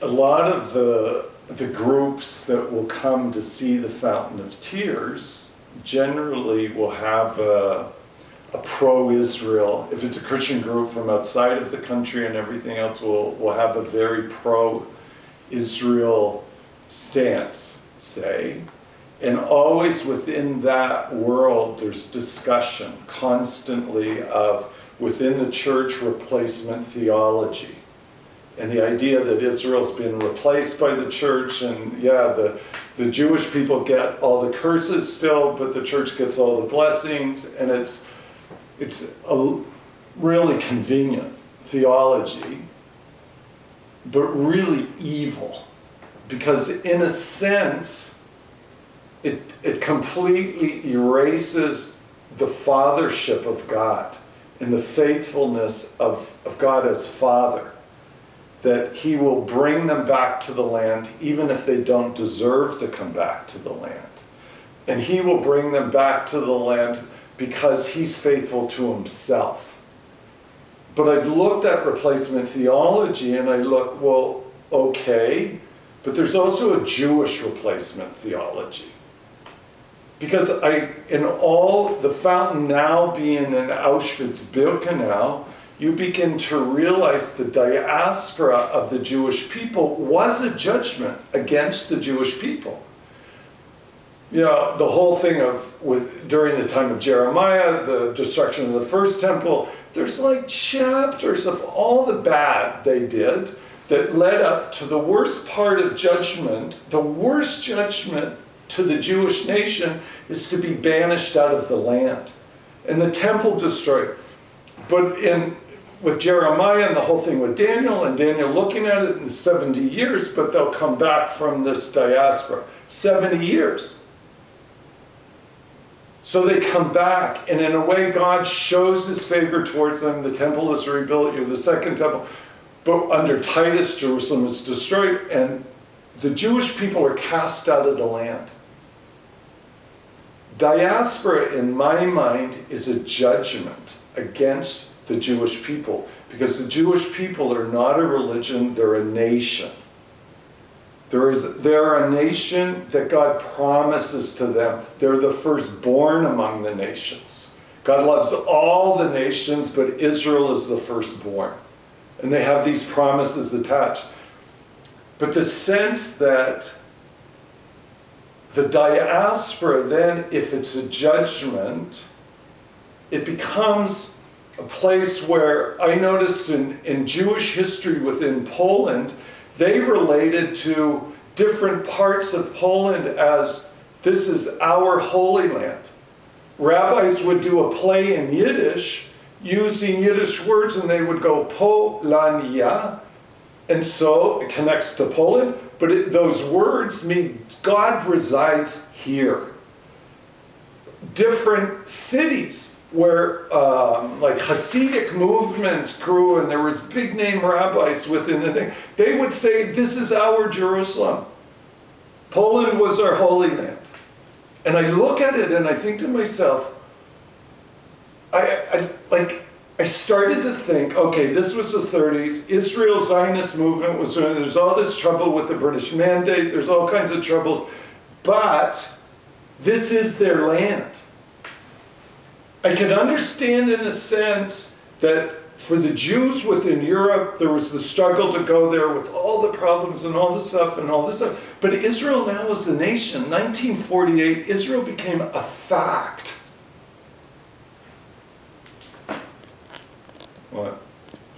a lot of the groups that will come to see the Fountain of Tears generally will have a pro-Israel. If it's a Christian group from outside of the country and everything else, will have a very pro-Israel stance, say. And always within that world, there's discussion constantly of, within the church, replacement theology. And the idea that Israel's been replaced by the church, and yeah, the Jewish people get all the curses still, but the church gets all the blessings, and it's a really convenient theology, but really evil. Because in a sense, it completely erases the fathership of God and the faithfulness of God as Father. That he will bring them back to the land even if they don't deserve to come back to the land. And he will bring them back to the land because he's faithful to himself. But I've looked at replacement theology and I look, well, okay, but there's also a Jewish replacement theology. Because in all the fountain now being in Auschwitz-Birkenau, you begin to realize the diaspora of the Jewish people was a judgment against the Jewish people. You know, the whole thing during the time of Jeremiah, the destruction of the first temple, there's like chapters of all the bad they did that led up to the worst part of judgment. The worst judgment to the Jewish nation is to be banished out of the land. And the temple destroyed. But with Jeremiah and the whole thing with Daniel, and Daniel looking at it in 70 years, but they'll come back from this diaspora. 70 years. So they come back, and in a way God shows his favor towards them. The temple is rebuilt, you're the second temple. But under Titus, Jerusalem is destroyed, and the Jewish people are cast out of the land. Diaspora, in my mind, is a judgment against the Jewish people, because the Jewish people are not a religion, they're a nation. They're a nation that God promises to them. They're the firstborn among the nations. God loves all the nations, but Israel is the firstborn. And they have these promises attached. But the sense that the diaspora then, if it's a judgment, it becomes a place where I noticed in Jewish history within Poland, they related to different parts of Poland as this is our Holy Land. Rabbis would do a play in Yiddish using Yiddish words, and they would go Polania, and so it connects to Poland, but those words mean God resides here. Different cities where like Hasidic movements grew, and there was big name rabbis within the thing, they would say, this is our Jerusalem. Poland was our Holy Land. And I look at it and I think to myself, I started to think, okay, this was the 30s, Israel Zionist movement was doing, there's all this trouble with the British Mandate, there's all kinds of troubles, but this is their land. I can understand in a sense that for the Jews within Europe, there was the struggle to go there with all the problems and all the stuff and all this stuff. But Israel now is the nation. 1948, Israel became a fact. What?